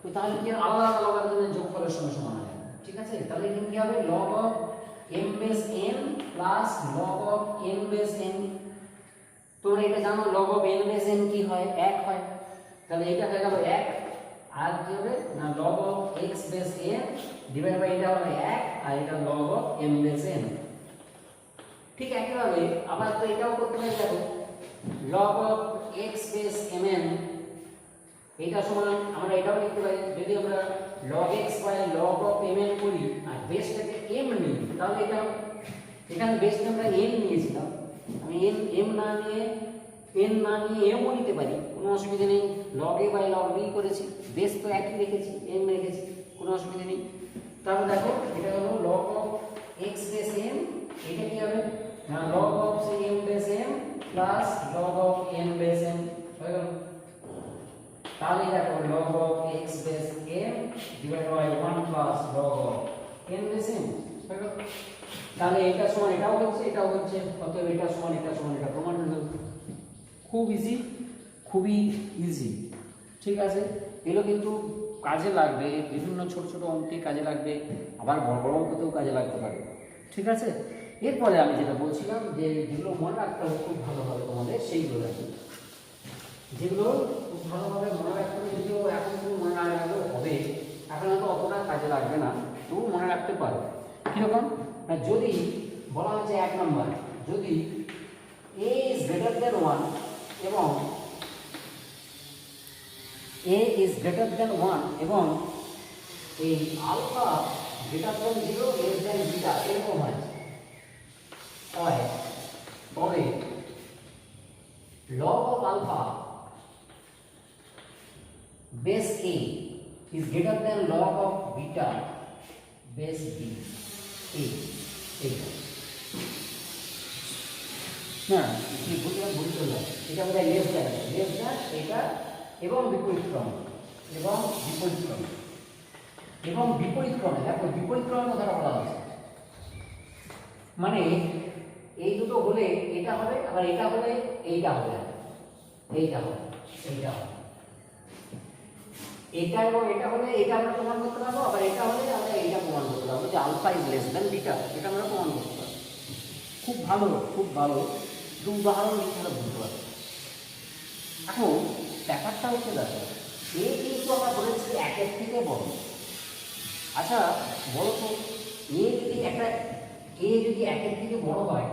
Speaker 1: তো তাহলে কি আলাদা আলাদা লগারিদমের যোগফলের সঙ্গে সমান হয়, ঠিক আছে? তাহলে এখানে কি হবে, log of m base n plus log of n base n। তোমরা এটা জানো log of n base n কি হয়, 1 হয়, তাহলে এটা হয়ে গেল 1, আর কি হবে না log of x base n divide by এটা হবে 1, আর এটা log of m base n। ঠিক একইভাবে আবার তো এটাও করতে পারি, দেখো log of x base mn, এটা সমান আমরা এটাও লিখতে পারি, যদি আমরা log x by log of mn করি আর বেসটাকে m নিই, তাহলে এটা এখানে বেসটা আমরা n নিয়েছিলাম, আমি m না নিয়ে n না নিয়ে m ও নিতে পারি, কোনো অসুবিধা নেই। log a by log b করেছি, বেস তো একই রেখেছি, m রেখেছি, কোনো অসুবিধা নেই। তাহলে দেখো এটা হলো log of x base m, এটা কি হবে না log of m base m plus log of n basin. তাহলে এটা সমান এটাও হচ্ছে, এটাও হচ্ছে, অতএব এটা সমান এটা সমান এটা প্রমাণ হয়ে গেল। খুব ইজি, খুবই ইজি। ঠিক আছে, এগুলো কিন্তু কাজে লাগবে, বিভিন্ন ছোট ছোট অঙ্কে কাজে লাগবে, আবার বড় বড় অঙ্কতেও কাজে লাগতে পারে। ঠিক আছে, এরপরে আমি যেটা বলছিলাম যে যেগুলো মনে রাখতে হবে খুব ভালোভাবে তোমাদের, সেইগুলো রাখি, যেগুলো খুব ভালোভাবে মনে রাখতে হবে। যদিও এখন তুমি মনে না রাখলেও হবে, এখন হয়তো অতটা কাজে লাগবে না, তবু মনে রাখতে পারো। কীরকম না, যদি বলা হচ্ছে 1 নম্বর, যদি a is greater than 1 এবং a is greater than 1 এবং এই alpha greater than 0 less than beta এরকম হয়, তবে log of alpha base a is greater than log of beta base b a না কি বুঝতে চলে এটা বোধহয় লেস দ্যান এটা এবং বিপরীত ক্রমে এবং বিপরীত ক্রমে এবং বিপরীত ক্রমে। দেখো বিপরীত ক্রমের কথাটা বলা হচ্ছে, মানে এই দুটো হলে এটা হবে, আবার এটা হলে এইটা হবে, এইটা হবে, এইটা হবে, এটা এবং এটা হলে এটা আমরা প্রমাণ করতে পারবো, আবার এটা হলে আমরা এইটা প্রমাণ করতে পারবো যে alpha is less than beta, এটা আমরা প্রমাণ করতে পারবো। খুব ভালো, খুব ভালো, দু উদাহরণ লিখে বুঝতে পারবো। এখন ব্যাপারটা হচ্ছে দেখো, এ কিন্তু আমরা বলেছি একের থেকে বড়। আচ্ছা বলো তো, এ যদি একের থেকে বড় হয়,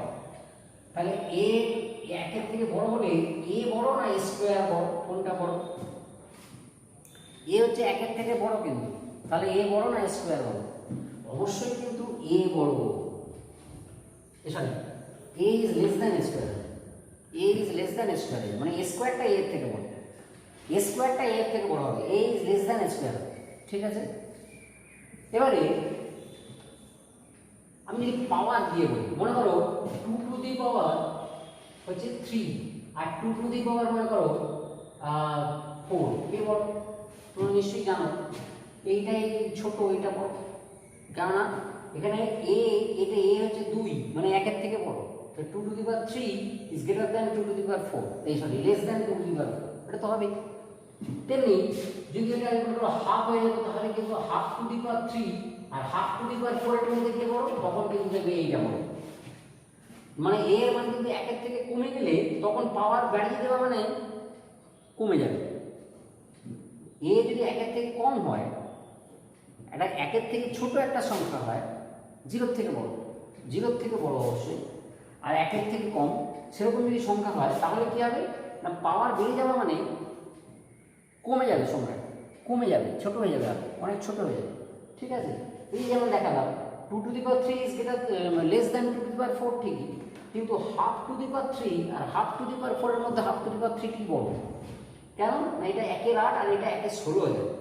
Speaker 1: তাহলে এ একের থেকে বড় হলে এ বড় না স্কোয়ার বড়, কোনটা বড়? এ হচ্ছে একের থেকে বড়, কিন্তু তাহলে এ বড় না স্কোয়ার বড়? অবশ্যই কিন্তু এ বড়। Sorry, A is less than square, A is less than square, মানে স্কোয়ারটা এর থেকে বড়, স্কোয়ারটা এর থেকে বড় হবে, এ ইজ লেস দ্যান স্কোয়ার। ঠিক আছে, এবারে আমি যদি পাওয়ার দিয়ে বলি, মনে করো 2 টু দি পাওয়ার হচ্ছে 3 আর 2 টু দি পাওয়ার মনে করো 4, কে বড়? তোমরা নিশ্চয়ই জানো এইটাই ছোট, এইটা বড়, কেননা এখানে এটা এ হচ্ছে 2, মানে একের থেকে বড়। তো 2 to the power 3 is greater than 2 to the power 4, এই sorry less than 2 to the power 4, এটা তো হবে। তেমনি যদি এটা হাফ হয়ে যেত, তাহলে কিন্তু হাফ টু দি পাওয়ার 3 আর হাফ টু দি পাওয়ার 4 এর মধ্যে কে বড়? তখন কিন্তু দেখবে এইটা বড়। মানে এ এর মান কিন্তু একের থেকে কমে গেলে তখন পাওয়ার বাড়িয়ে দেওয়া মানে কমে যাবে। এ যদি একের থেকে কম হয়, এটা একের থেকে ছোট একটা সংখ্যা হয়, 0 থেকে বড়, 0 থেকে বড় অবশ্যই, আর একের থেকে কম সেরকম যদি সংখ্যা হয়, তাহলে কি হবে না, পাওয়ার বেড়ে যাওয়া মানে কমে যাবে, সংখ্যা কমে যাবে, ছোট হয়ে যাবে, অনেক ছোট হয়ে যাবে। ঠিক আছে, এই যেমন দেখালাম 2 to the power 3 is greater less than 2 to the power 4 ঠিকই, কিন্তু হাফ টু দি পাওয়ার 3 আর হাফ টু দি পাওয়ার 4 এর মধ্যে হাফ টু দি পাওয়ার 3 কি বড়? কেন না, এটা 1/8 আর এটা 1/16 হয়ে যাবে,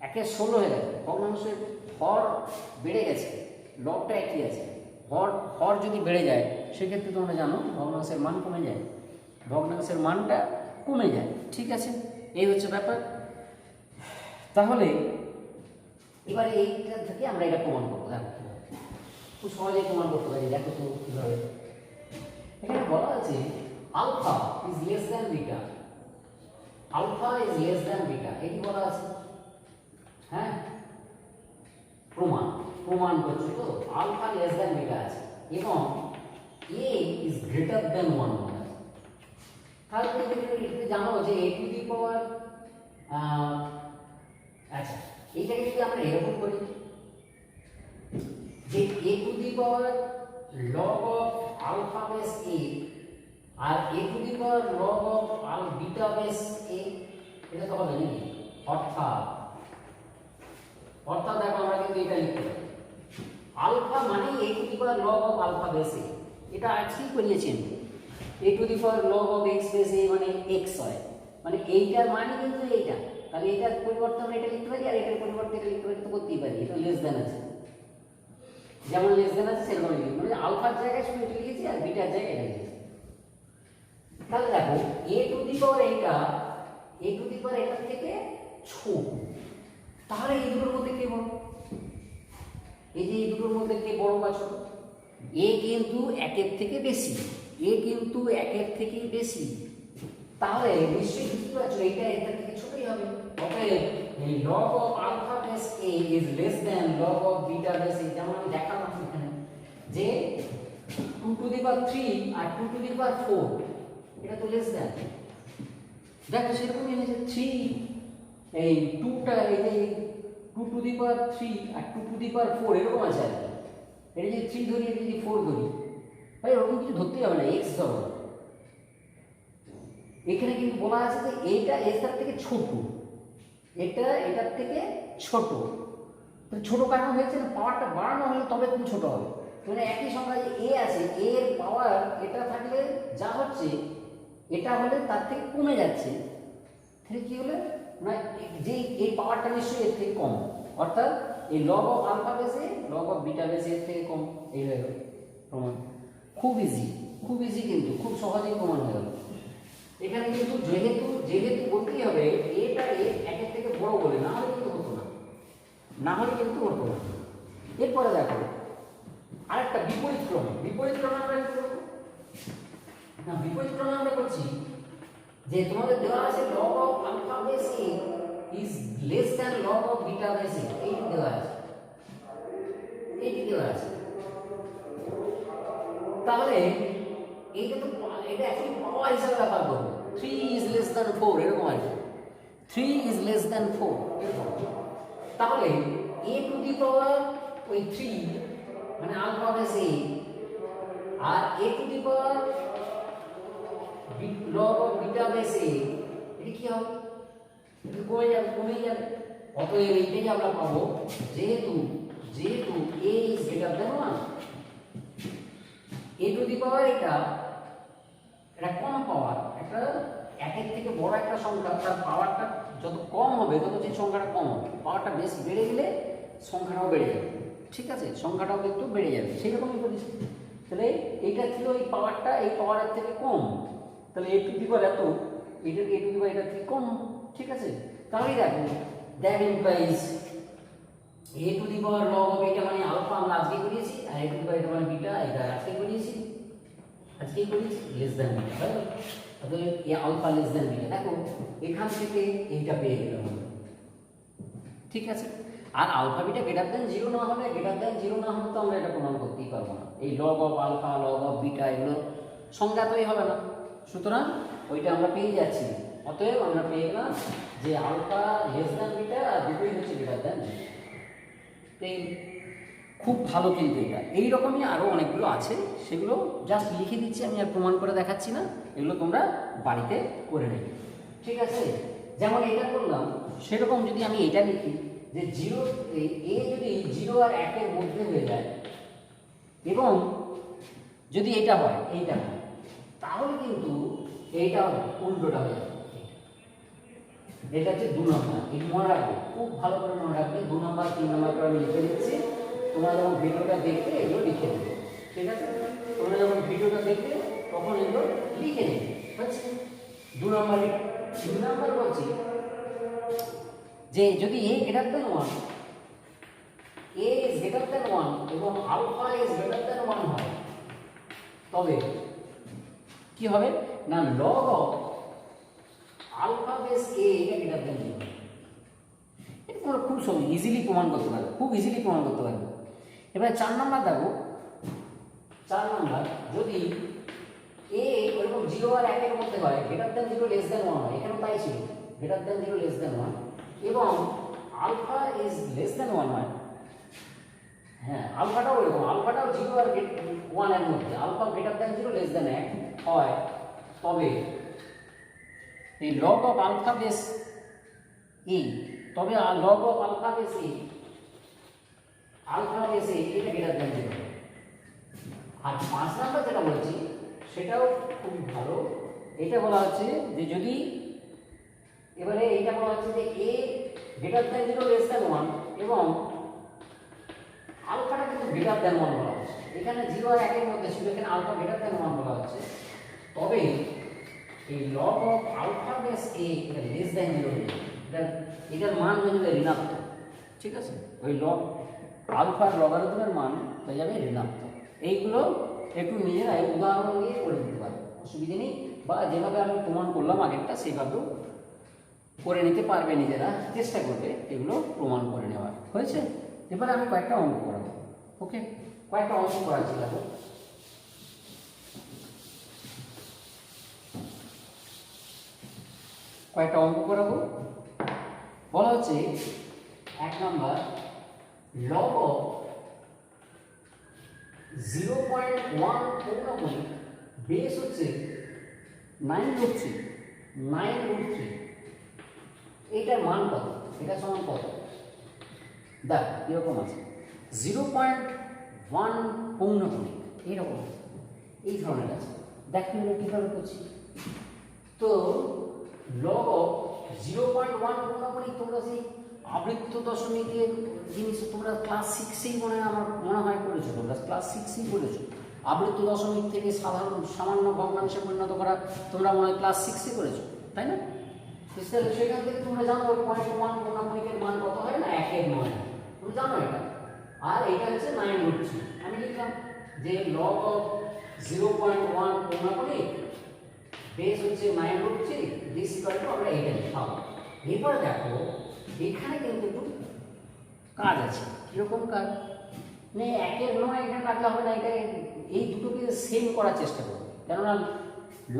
Speaker 1: 1/16 হয়ে যাবে। ভগ্নাংশের হর বেড়ে গেছে, লগটা একই আছে, হর যদি বেড়ে যায় সেক্ষেত্রে তোমরা জানো ভগ্নাংশের মান কমে যায়, ভগ্নাংশের মানটা কমে যায়। ঠিক আছে, এই হচ্ছে ব্যাপার। তাহলে এবারে এইটা থেকে আমরা এটা প্রমাণ করবো। দেখো খুব সহজেই প্রমাণ করতে পারি, দেখো তো কীভাবে। এখানে বলা আছে alpha is less than beta, alpha is less than beta, এটি বলা আছে। হ্যাঁ, প্রমাণ করছে তো, আলফা লেস দ্যান বিটা আছে এবং এ ইজ গ্রেটার দ্যান 1 আছে। তাহলে তুমি জানো যে এ টু দি পাওয়ার, আচ্ছা এইটাকে যদি আমরা এরকম করি যে a to the power log of alpha base a আর a to the power log of beta base a, এটা তো হবে নাকি? অর্থাৎ দেখো আমরা কিন্তু এটা লিখতে পারি, আলফা মানে a to the power log of alpha base a, এটা আজকেই করিয়েছেন। A to the power log of x base a মানে এক্স হয়, মানে এইটার মানে কিন্তু এইটা, তাহলে এটার পরিবর্তে আমরা এটা লিখতে পারি আর এটার পরিবর্তে এটা লিখতে পারি, তো করতেই পারি, এটা লেস দ্যান আছে, যেমন লেস দ্যান আছে সেরকম লিখি, মানে আলফার জায়গায় শুধু এটা লিখেছি আর বিটার জায়গায় এটা লিখেছি। তাহলে দেখো এ টু দি পাওয়ার এইটা, এ টু দি পাওয়ার এটার থেকে ছোট, তাহলে এই দুটোর মধ্যে কে বড়? এই যে এই দুটোর মধ্যে কে বড় বা ছোট? এ কিন্তু একের থেকে বেশি, এ কিন্তু একের থেকে বেশি, তাহলে নিশ্চয়ই বুঝতে পারছো এটা এটার থেকে ছোটই হবে। অতএব এই log of alpha base a is less than log of beta base a, যেমন আমি দেখালাম এখানে যে 2 to the power 3 R 2 to the power 4 এটা তো লেস দেন। দেখো সেরকমই হয়েছে 3 এই 2টা এই যে 2 to the power 3 R 2 to the power 4 এরকম আছে আর কি। এটা যদি 3 ধরি, এটা যদি 4 ধরি, ভাই ওরকম কিছু ধরতেই হবে না, এক্স ধরো। এখানে কিন্তু বলা আছে যে এইটা এটার থেকে ছোট, এটা এটার থেকে ছোট। তো ছোট কারণ হয়েছে না, পাওয়ারটা বাড়ানো হলে তবে তুমি ছোট হবে। মানে একই সংখ্যা যে এ আছে, এর পাওয়ার এটা থাকলে যা হচ্ছে এটা হলে তার থেকে কমে যাচ্ছে, তাহলে কি হলো না যে এই পাওয়ারটা নিশ্চয়ই এর থেকে কম, অর্থাৎ এই লগ অফ আলফা বেসে লগ অফ বিটা বেসে এর থেকে কম। এই হয়ে গেল প্রমাণ। খুব ইজি, খুব ইজি, কিন্তু খুব সহজেই প্রমাণ হয়ে গেল। এখানে কিন্তু যেহেতু যেহেতু বলতেই হবে এটা একের থেকে বড় বলে, না হলে কিন্তু হতো না, না হলে কিন্তু হতো না। এরপরে দেখো আরেকটা বিপরীত ক্রম। বিপরীত ক্রম আমরা কি করব না, বিপরীত ক্রম আমরা করছি যে তোমাদের দেওয়া আছে log of alpha base a is less than log of beta base a, এই দেওয়া আছে, এইটি দেওয়া আছে। তাহলে এইটা তো এটা অ্যাকচুয়ালি পাওয়ার হিসাবে ব্যাপার করবে। 3 is less than 4 এরকম আছে, 3 is less than 4 এরকম। তাহলে a টু দি পাওয়ার ওই 3 মানে আলফা বেস a আর a to the power log of beta base a, এটা কি হবে? এটা কমে যাবে, কমে যাবে। অতএব এইটাই আমরা পাবো যেহেতু যেহেতু a is greater than 1, a to the power এটা কম পাওয়ার, একটা একের থেকে বড় একটা সংখ্যা, তার পাওয়ারটা যত কম হবে তত সেই সংখ্যাটা কম হবে। পাওয়ারটা বেশ বেড়ে গেলে সংখ্যাটাও বেড়ে যাবে, ঠিক আছে, সংখ্যাটাও কিন্তু বেড়ে যাবে। সেরকমই করেছি। তাহলে এইটা ছিল এই পাওয়ারটা এই পাওয়ারের থেকে কম, তাহলে এ টু দি পাওয়ার এত, এটা এ টু দি পাওয়ার এটার থেকে কম, ঠিক আছে। তাহলে দেখো that implies A to the power log of এটা মানে আলফা আমরা আজকে করিয়েছি, আর এ টু দি পাওয়ার এটা মানে বিটা এটা আজকে করিয়েছি, আজকে করিয়েছি লেস দ্যান বিটা, তাই তো? অতএব এ আলফা লেস দ্যান বিটা। দেখো এখান থেকে এইটা পেয়ে গেলাম, ঠিক আছে। আর আলফা বিটা গ্রেটার দ্যান 0 না হলে, গ্রেটার দ্যান 0 না হলে তো আমরা এটা প্রমাণ করতেই পারবো না। এই log of alpha log of beta এগুলো সংজ্ঞাতই হবে না, সুতরাং ওইটা আমরা পেয়ে যাচ্ছি। অতএব আমরা পেয়ে গেলাম যে আলফা লেস দ্যান বিটা আর দুটোই হচ্ছে গ্রেটার দ্যান 0। খুব ভালো কিন্তু এটা। এইরকমই আরও অনেকগুলো আছে, সেগুলো জাস্ট লিখে দিচ্ছি আমি, আর প্রমাণ করে দেখাচ্ছি না, এগুলো তোমরা বাড়িতে করে নেবে, ঠিক আছে। যেমন এটা করলাম, সেরকম যদি আমি এটা লিখি যে 0 এ যদি 0 আর 1 এর মধ্যে হয়ে যায় এবং যদি এটা হয় এইটা হয়, তাহলে কিন্তু এইটা উল্টোটা হয়ে যাবে। এটা হচ্ছে 2 নম্বর। এই মনে রাখবে, খুব ভালো করে মনে রাখবে। 2 নম্বর 3 নম্বর করে আমি লিখে দিচ্ছি, তোমরা যখন ভিডিওটা দেখবে এগুলো লিখে দেবে, ঠিক আছে। তোমরা যখন ভিডিওটা দেখবে তখন এগুলো লিখে নেবে, বুঝছি। 2 নম্বর 2 নম্বর বলছি যে যদি a greater than 1, a is greater than 1 এবং আলফা ইজ গ্রেটার দ্যান 1 হয়, তবে কি হবে না log of alpha base a এটা গ্রেটার দ্যান 0। এটা তোমরা খুব সহজ ইজিলি প্রমাণ করতে পারবে, খুব ইজিলি প্রমাণ করতে পারবে। এবার 4 নম্বর দেখো, 4 নম্বর যদি a ওরকম 0 আর 1 এর মধ্যে হয়, গ্রেটার দ্যান 0 লেস দ্যান 1 হয়, এখানেও তাই ছিল, গ্রেটার দ্যান 0 লেস দ্যান 1 এবং আলফা ইজ লেস দ্যান 1 হয়। হ্যাঁ, আলফাটাও এরকম, আলফাটাও 0 আর 1 এর মধ্যে, alpha greater than 0 less than 1 হয়, তবে এই log of alpha base a, তবে log of alpha base a, alpha base a এটা গ্রেটার দ্যান 0। আর 5 নাম্বার যেটা বলছি সেটাও খুব ভালো। এটা বলা হচ্ছে যে যদি এবারে এইটা বলা হচ্ছে যে a greater than 0 less than 1 এবং আলফাটা কিন্তু গ্রেটার দ্যান 1 বলা হচ্ছে। এখানে 0 আর 1 এর মধ্যে ছিল, এখানে আলফা গ্রেটার দ্যান 1 বলা হচ্ছে, তবে এই log of alpha base a এটা লেস দ্যান 0 হয়ে যাবে, এটার মান হয়ে যাবে ঋণাত্মক। ঠিক আছে, ওই লগ আলফার লগারিদমের মান হয়ে যাবে ঋণাত্মক। এইগুলো একটু নিজেরাই উদাহরণ দিয়ে করে দিতে পারবে, অসুবিধে নেই, বা যেভাবে আমি প্রমাণ করলাম আগেরটা সেইভাবেও করে নিতে পারবে, নিজেরা চেষ্টা করবে এগুলো প্রমাণ করে নেওয়ার। হয়েছে? এবারে আমি কয়েকটা অঙ্ক করাবো। ওকে, কয়েকটা অঙ্ক করাচ্ছি। দেখো, কয়েকটা অঙ্ক করাবো। বলা হচ্ছে 1 নম্বর, লগ অফ 0.1 পৌনঃপুনিক বেস হচ্ছে 9√3, 9√3, এইটার মান কত? এটা সমান কত? দেখ এরকম আছে, 0.1 পৌনঃপুনিক এইরকম আছে, এই ধরনের আছে। দেখ তুমি কীভাবে করছি। তো লগ অফ 0.1 পৌনঃপুনিক, তোমরা সেই আবৃত্ত দশমিকের জিনিস তোমরা ক্লাস 6এই আমার মনে হয় করেছো, তোমরা ক্লাস 6এই করেছো। আবৃত্ত দশমিক থেকে সাধারণ সামান্য ভগ্নাংশে পরিণত করা তোমরা মনে হয় ক্লাস 6এ করেছো, তাই না? তাহলে সেখান থেকে তোমরা জানো 0.1 পৌনঃপুনিকের মান কত হয় না, 1/9, তুমি জানো এটা। আর এইটা হচ্ছে 9√3। আমি লিখলাম যে লগ অফ 0.1 পৌনঃপুনিক বেস হচ্ছে 9√3, দিস ইকুয়াল টু, আমরা এইটা লিখলাম। এরপর দেখো এখানে কিন্তু একটু কাজ আছে। কিরকম কাজ? মানে 1/9 এখানে রাখলে হবে না, এটা এই দুটোকে সেম করার চেষ্টা করবো, কেননা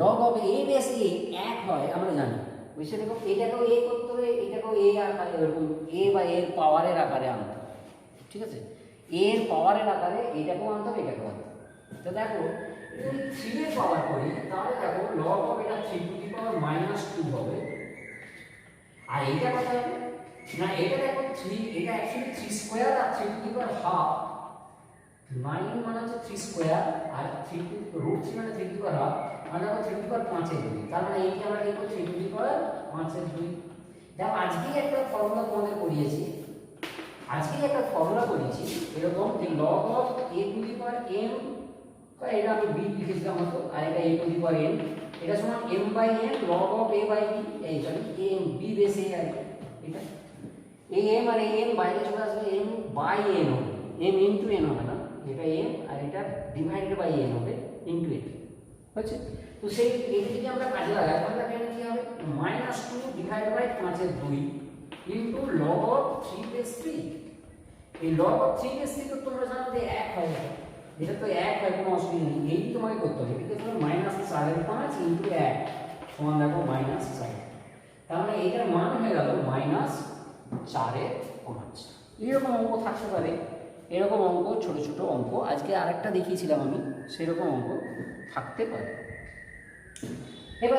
Speaker 1: লগ অফ এ বেস এ 1 হয় আমরা জানি। বুঝতে দেখো, এইটাকেও এ করতে হবে, এইটাকেও এ আকারে, এরকম এ বা এর পাওয়ারের আকারে আনতে হবে। ঠিক আছে, এর পাওয়ারের আকারে এইটাকেও আনতে হবে, এটাকেও আনতে হবে। তো দেখো যদি 3 এর পাওয়ার করি, তাহলে দেখো লগ অফ এটা 3⁻² হবে। আর এইটা কত হবে না, এটা দেখো 3, এটা অ্যাকচুয়ালি 3 স্কয়ার আর 3√½ 9 মানে হচ্ছে 3 স্কয়ার, আর 3√3 মানে 3√½ মানে দেখো 3/5 তার মানে এইটা আমরা লিখব 3/5। দেখো আজকেই একটা ফর্মুলা তোমাদের করিয়েছি, এরকম যে লগ অফ a⁴m, এটা আমি b লিখেছিলাম হতো, আর এটা a⁴n, এটা সমান m/n log of a/b, এই sorry m b base a আর এটা am আর an বাইরে চলে আসবে, m/n হবে, m ইনটু n হবে না, এটা m আর এটা ডিভাইডেড বাই n হবে ইনটু এটা। হচ্ছে? তো সেই এটা যদি আমরা কাজে লাগাই তাহলে এখানে কি হবে, -2 divided by 5/2 into log of 3/3। এই log of 3/3 তো তোমরা জানো যে 1 হয়, এটা তো 1 হয়, কোনো অসুবিধা নেই, এই তোমাকে করতে হবে। এটাকে তোমরা -4/5 ইনটু 1 সমান দেখো -4, তার মানে এটার মান হয়ে গেল -4/5। এরকম অঙ্ক থাকতে পারে, এরকম অঙ্ক ছোট ছোট অঙ্ক আজকে আরেকটা দেখিয়েছিলাম আমি, সেরকম অঙ্ক থাকতে পারে। এবার